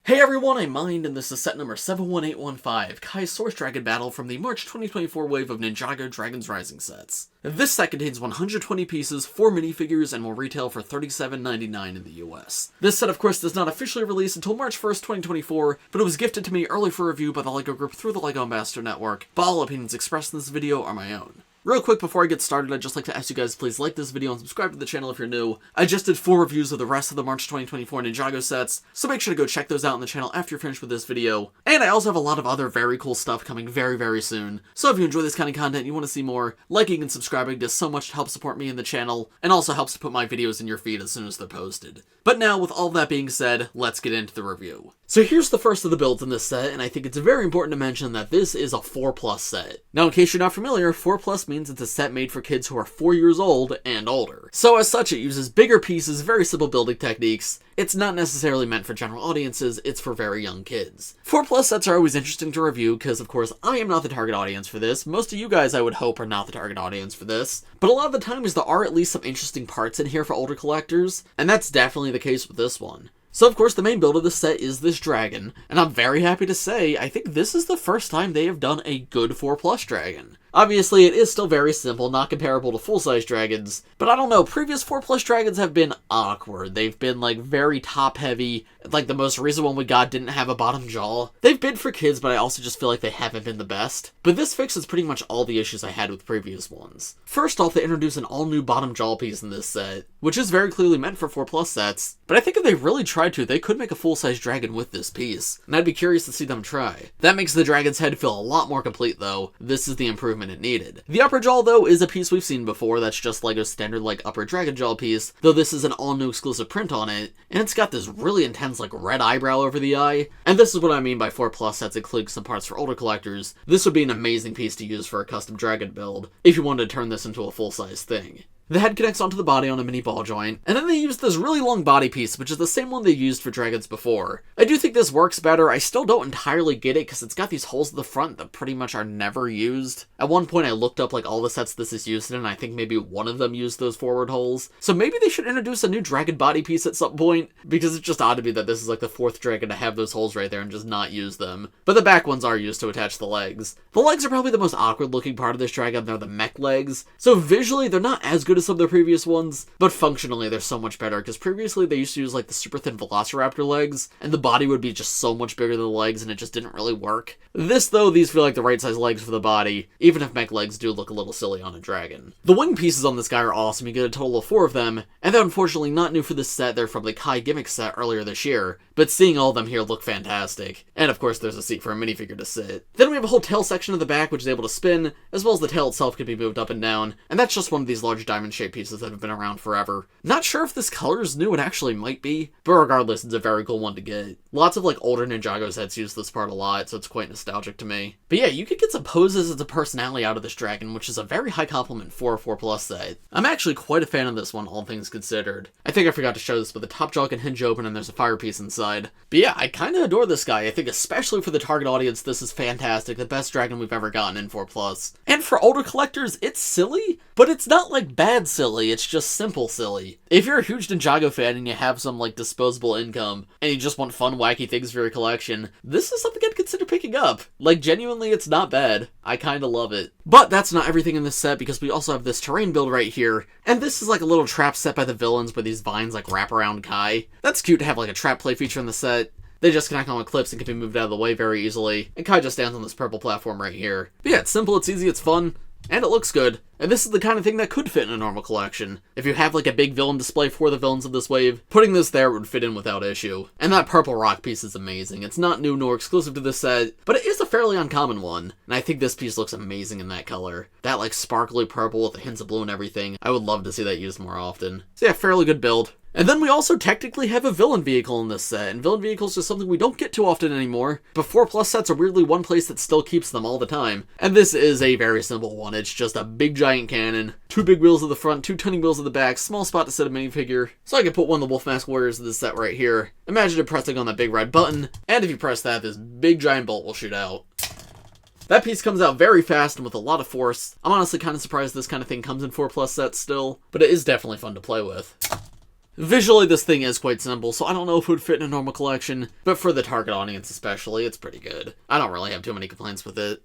Hey everyone, I'm Mind, and this is set number 71815, Kai's Source Dragon Battle from the March 2024 wave of Ninjago Dragons Rising sets. This set contains 120 pieces, 4 minifigures, and will retail for $37.99 in the US. This set, of course, does not officially release until March 1st, 2024, but it was gifted to me early for review by the LEGO Group through the LEGO Ambassador Network, but all opinions expressed in this video are my own. Real quick before I get started, I'd just like to ask you guys to please like this video and subscribe to the channel if you're new. I just did 4 reviews of the rest of the March 2024 Ninjago sets, so make sure to go check those out on the channel after you're finished with this video. And I also have a lot of other very cool stuff coming very soon. So if you enjoy this kind of content and you want to see more, liking and subscribing does so much to help support me and the channel, and also helps to put my videos in your feed as soon as they're posted. But now, with all of that being said, let's get into the review. So here's the first of the builds in this set, and I think it's very important to mention that this is a 4+ set. Now, in case you're not familiar, 4+ means it's a set made for kids who are 4 years old and older. So as such, it uses bigger pieces, very simple building techniques. It's not necessarily meant for general audiences, it's for very young kids. 4+ sets are always interesting to review because, of course, I am not the target audience for this. Most of you guys, I would hope, are not the target audience for this. But a lot of the times, there are at least some interesting parts in here for older collectors, and that's definitely the case with this one. So of course the main build of the set is this dragon, and I'm very happy to say I think this is the first time they have done a good 4+ dragon. Obviously it is still very simple, not comparable to full-size dragons, but I don't know, previous 4+ dragons have been awkward. They've been like very top-heavy, like the most recent one we got didn't have a bottom jaw. They've been for kids, but I also just feel like they haven't been the best. But this fixes pretty much all the issues I had with previous ones. First off, they introduce an all-new bottom jaw piece in this set, which is very clearly meant for 4+ sets, but I think if they really tried to, they could make a full-size dragon with this piece, and I'd be curious to see them try. That makes the dragon's head feel a lot more complete though. This is the improvement it needed. The upper jaw though is a piece we've seen before. That's just LEGO's standard like upper dragon jaw piece, though this is an all-new exclusive print on it, and it's got this really intense like red eyebrow over the eye. And this is what I mean by 4+ sets including some parts for older collectors. This would be an amazing piece to use for a custom dragon build, if you wanted to turn this into a full-size thing. The head connects onto the body on a mini ball joint, and then they use this really long body piece, which is the same one they used for dragons before. I do think this works better. I still don't entirely get it because it's got these holes at the front that pretty much are never used. At one point I looked up like all the sets this is used in, and I think maybe one of them used those forward holes. So maybe they should introduce a new dragon body piece at some point, because it's just odd to me that this is like the 4th dragon to have those holes right there and just not use them. But the back ones are used to attach the legs. The legs are probably the most awkward looking part of this dragon. They're the mech legs. So visually they're not as good as some of the previous ones, but functionally they're so much better, because previously they used to use like the super thin velociraptor legs, and the body would be just so much bigger than the legs, and it just didn't really work. This though, these feel like the right size legs for the body, even if mech legs do look a little silly on a dragon. The wing pieces on this guy are awesome. You get a total of 4 of them, and they're unfortunately not new for this set. They're from the Kai gimmick set earlier this year, but seeing all of them here look fantastic. And of course there's a seat for a minifigure to sit. Then we have a whole tail section of the back which is able to spin, as well as the tail itself can be moved up and down, and that's just one of these large diamond shaped pieces that have been around forever. Not sure if this color is new, it actually might be, but regardless, it's a very cool one to get. Lots of like older Ninjago sets use this part a lot, so it's quite nostalgic to me. But yeah, you could get some poses and some personality out of this dragon, which is a very high compliment for a 4+ set. I'm actually quite a fan of this one, all things considered. I think I forgot to show this, but the top jaw can hinge open and there's a fire piece inside. But yeah, I kinda adore this guy. I think especially for the target audience, this is fantastic. The best dragon we've ever gotten in 4+. And for older collectors, it's silly, but it's not like bad silly, it's just simple silly. If you're a huge Ninjago fan and you have some like disposable income, and you just want fun wacky things for your collection, this is something I'd consider picking up. Like genuinely, it's not bad. I kinda love it. But that's not everything in this set, because we also have this terrain build right here, and this is like a little trap set by the villains where these vines like wrap around Kai. That's cute to have like a trap play feature in the set. They just connect on with clips and can be moved out of the way very easily, and Kai just stands on this purple platform right here. But yeah, it's simple, it's easy, it's fun, and it looks good. And this is the kind of thing that could fit in a normal collection. If you have like a big villain display for the villains of this wave, putting this there would fit in without issue. And that purple rock piece is amazing. It's not new nor exclusive to this set, but it is a fairly uncommon one. And I think this piece looks amazing in that color. That like sparkly purple with the hints of blue and everything. I would love to see that used more often. So yeah, fairly good build. And then we also technically have a villain vehicle in this set, and villain vehicles are something we don't get too often anymore, but 4+ sets are weirdly one place that still keeps them all the time. And this is a very simple one. It's just a big giant cannon, 2 big wheels at the front, 2 tiny wheels at the back, small spot to set a minifigure. So I could put one of the Wolf Mask Warriors in this set right here. Imagine it pressing on that big red button, and if you press that, this big giant bolt will shoot out. That piece comes out very fast and with a lot of force. I'm honestly kind of surprised this kind of thing comes in 4+ sets still, but it is definitely fun to play with. Visually, this thing is quite simple, so I don't know if it would fit in a normal collection, but for the target audience especially, it's pretty good. I don't really have too many complaints with it.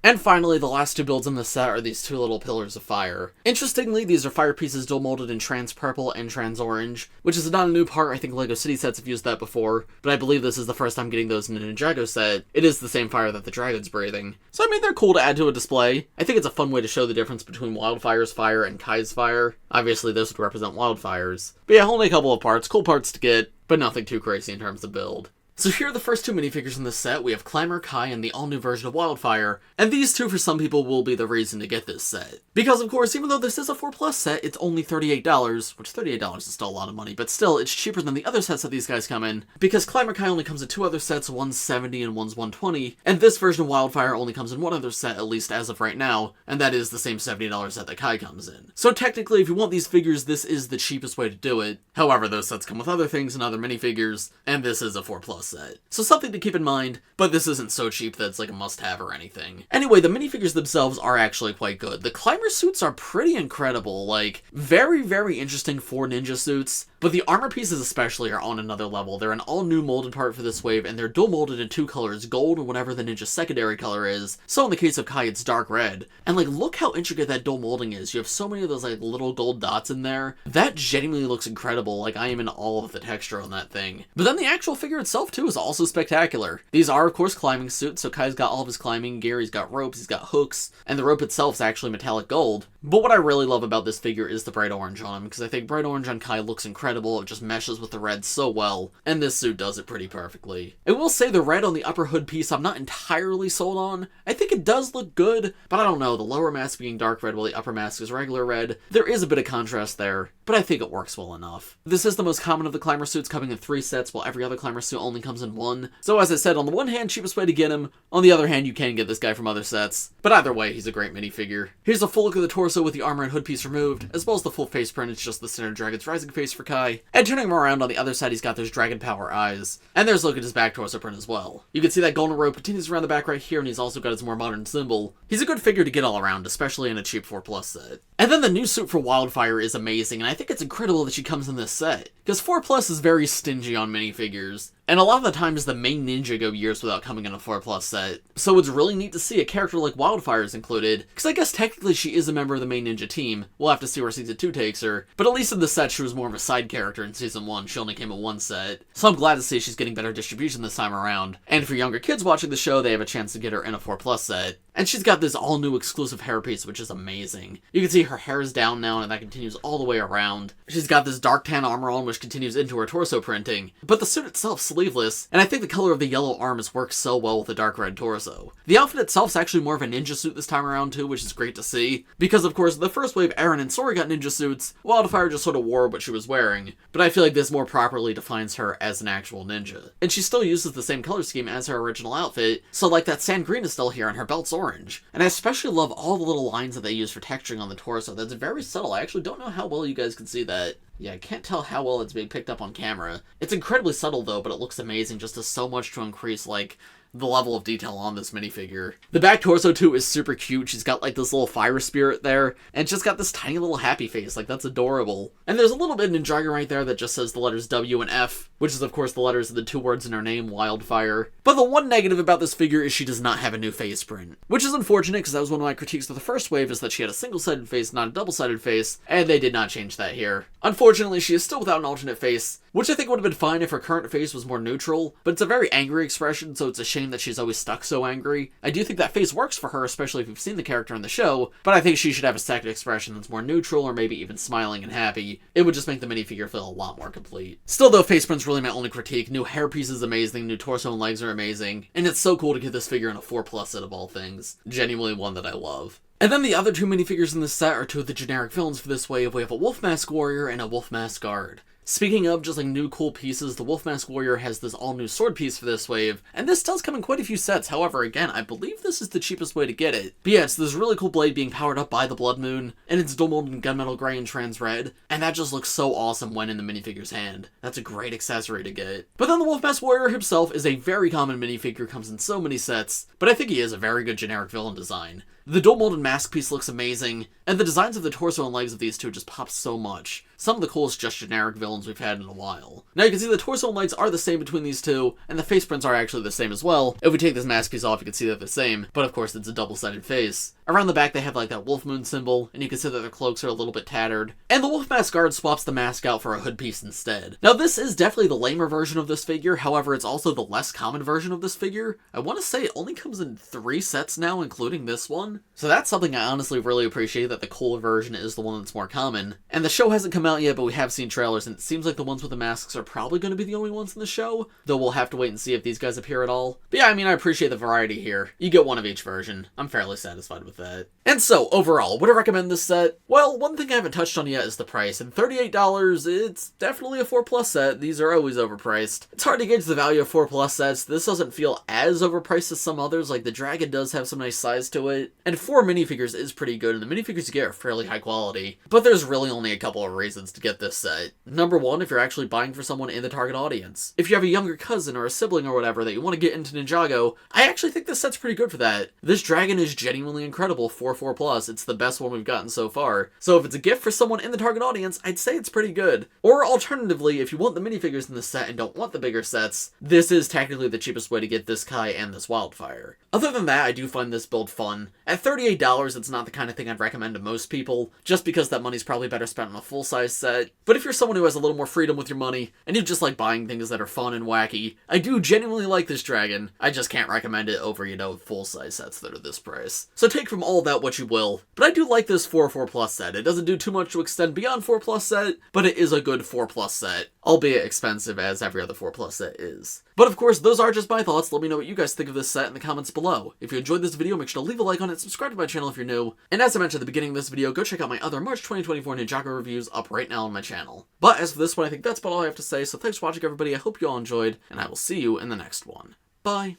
And finally, the last two builds in the set are these two little pillars of fire. Interestingly, these are fire pieces dual molded in trans purple and trans orange, which is not a new part. I think LEGO City sets have used that before, but I believe this is the first time getting those in a Ninjago set. It is the same fire that the dragon's breathing. So I mean, they're cool to add to a display. I think it's a fun way to show the difference between WyldFyre's fire and Kai's fire. Obviously, this would represent WyldFyre's. But yeah, only a couple of parts, cool parts to get, but nothing too crazy in terms of build. So here are the first two minifigures in this set. We have Climber, Kai, and the all-new version of WyldFyre, and these two for some people will be the reason to get this set. Because of course, even though this is a 4+ set, it's only $38, which $38 is still a lot of money, but still, it's cheaper than the other sets that these guys come in, because Climber Kai only comes in two other sets, one's $70 and one's $120, and this version of WyldFyre only comes in one other set, at least as of right now, and that is the same $70 set that Kai comes in. So technically, if you want these figures, this is the cheapest way to do it. However, those sets come with other things and other minifigures, and this is a 4+ set. So something to keep in mind, but this isn't so cheap that it's like a must-have or anything. Anyway, the minifigures themselves are actually quite good. The Climber suits are pretty incredible, like, very, very interesting for ninja suits, but the armor pieces especially are on another level. They're an all-new molded part for this wave, and they're dual molded in two colors, gold and whatever the ninja secondary color is. So in the case of Kai, it's dark red. And like, look how intricate that dual molding is. You have so many of those like little gold dots in there. That genuinely looks incredible. Like, I am in awe of the texture on that thing. But then the actual figure itself too is also spectacular. These are of course climbing suits, so Kai's got all of his climbing gear, he's got ropes, he's got hooks, and the rope itself is actually metallic gold. But what I really love about this figure is the bright orange on him, because I think bright orange on Kai looks incredible. It just meshes with the red so well, and this suit does it pretty perfectly. I will say the red on the upper hood piece I'm not entirely sold on. I think it does look good, but I don't know, the lower mask being dark red while the upper mask is regular red, there is a bit of contrast there, but I think it works well enough. This is the most common of the Climber suits, coming in 3 sets, while every other Climber suit only comes in 1. So as I said, on the one hand, cheapest way to get him, on the other hand, you can get this guy from other sets, but either way, he's a great minifigure. Here's a full look of the torso with the armor and hood piece removed, as well as the full face print. It's just the standard Dragon's Rising face for Kai, and turning him around on the other side, he's got those dragon power eyes, and there's a look at his back torso print as well. You can see that golden rope continues around the back right here, and he's also got his more modern symbol. He's a good figure to get all around, especially in a cheap 4+ set. And then the new suit for WyldFyre is amazing, and I think it's incredible that she comes in this set, because 4+ is very stingy on minifigures, and a lot of the times the main Ninja go years without coming in a 4+ set, so it's really neat to see a character like WyldFyre is included, because I guess technically she is a member of the main Ninja team. We'll have to see where Season 2 takes her, but at least in the set she was more of a side character in Season 1, she only came in 1 set, so I'm glad to see she's getting better distribution this time around, and for younger kids watching the show, they have a chance to get her in a 4+ set. And she's got this all-new exclusive hairpiece, which is amazing. You can see her hair is down now, and that continues all the way around. She's got this dark tan armor on, which continues into her torso printing, but the suit itself sleeveless, and I think the color of the yellow arms works so well with the dark red torso. The outfit itself is actually more of a ninja suit this time around too, which is great to see, because of course the first wave Aaron and Sori got ninja suits, WyldFyre just sort of wore what she was wearing, but I feel like this more properly defines her as an actual ninja. And she still uses the same color scheme as her original outfit, so like that sand green is still here and her belt's orange. And I especially love all the little lines that they use for texturing on the torso. That's very subtle. I actually don't know how well you guys can see that. Yeah, I can't tell how well it's being picked up on camera. It's incredibly subtle though, but it looks amazing, just does so much to increase, like, the level of detail on this minifigure. The back torso too is super cute. She's got like this little fire spirit there, and she's got this tiny little happy face, like that's adorable. And there's a little bit of Ninjago right there that just says the letters W and F, which is of course the letters of the 2 words in her name, WyldFyre. But the one negative about this figure is she does not have a new face print, which is unfortunate because that was one of my critiques of the first wave, is that she had a single-sided face, not a double-sided face, and they did not change that here. Unfortunately, she is still without an alternate face, which I think would have been fine if her current face was more neutral, but it's a very angry expression, so it's a shame that she's always stuck so angry. I do think that face works for her, especially if you've seen the character in the show, but I think she should have a second expression that's more neutral, or maybe even smiling and happy. It would just make the minifigure feel a lot more complete. Still though, face print's really my only critique. New hairpiece is amazing, new torso and legs are amazing, and it's so cool to get this figure in a 4+ set of all things. Genuinely one that I love. And then the other 2 minifigures in this set are 2 of the generic villains for this wave. We have a Wolf Mask Warrior and a Wolf Mask Guard. Speaking of just like new cool pieces, the Wolf Mask Warrior has this all new sword piece for this wave, and this does come in quite a few sets. However, again, I believe this is the cheapest way to get it. But yeah, it's this really cool blade being powered up by the Blood Moon, and it's dual molded in gunmetal gray and trans red, and that just looks so awesome when in the minifigure's hand. That's a great accessory to get. But then the Wolf Mask Warrior himself is a very common minifigure, comes in so many sets, but I think he is a very good generic villain design. The dual molded mask piece looks amazing, and the designs of the torso and legs of these two just pop so much. Some of the coolest just generic villains we've had in a while. Now you can see the torso and legs are the same between these two, and the face prints are actually the same as well. If we take this mask piece off, you can see they're the same, but of course it's a double-sided face. Around the back they have like that wolf moon symbol, and you can see that their cloaks are a little bit tattered. And the wolf mask guard swaps the mask out for a hood piece instead. Now this is definitely the lamer version of this figure, however it's also the less common version of this figure. I want to say it only comes in 3 sets now, including this one. So that's something I honestly really appreciate, that the cooler version is the one that's more common. And the show hasn't come out yet, but we have seen trailers, and it seems like the ones with the masks are probably going to be the only ones in the show, though we'll have to wait and see if these guys appear at all. But yeah, I mean, I appreciate the variety here. You get one of each version. I'm fairly satisfied with that. And so, overall, would I recommend this set? Well, one thing I haven't touched on yet is the price, and $38, it's definitely a 4+ set. These are always overpriced. It's hard to gauge the value of 4+ sets. This doesn't feel as overpriced as some others, like the dragon does have some nice size to it, and 4 minifigures is pretty good, and the minifigures you get are fairly high quality. But there's really only a couple of reasons to get this set. Number one, if you're actually buying for someone in the target audience. If you have a younger cousin or a sibling or whatever that you want to get into Ninjago, I actually think this set's pretty good for that. This dragon is genuinely incredible for 4+. It's the best one we've gotten so far. So if it's a gift for someone in the target audience, I'd say it's pretty good. Or alternatively, if you want the minifigures in this set and don't want the bigger sets, this is technically the cheapest way to get this Kai and this WyldFyre. Other than that, I do find this build fun. At $38, it's not the kind of thing I'd recommend to most people, just because that money's probably better spent on a full-size set. But if you're someone who has a little more freedom with your money, and you just like buying things that are fun and wacky, I do genuinely like this dragon. I just can't recommend it over, you know, full-size sets that are this price. So take from all that what you will. But I do like this 4+ set. It doesn't do too much to extend beyond 4+ set, but it is a good 4+ set, albeit expensive as every other 4+ set is. But of course, those are just my thoughts. Let me know what you guys think of this set in the comments below. If you enjoyed this video, make sure to leave a like on it, subscribe to my channel if you're new, and as I mentioned at the beginning of this video, go check out my other March 2024 Ninjago reviews up right now on my channel. But as for this one, I think that's about all I have to say, so thanks for watching everybody, I hope you all enjoyed, and I will see you in the next one. Bye!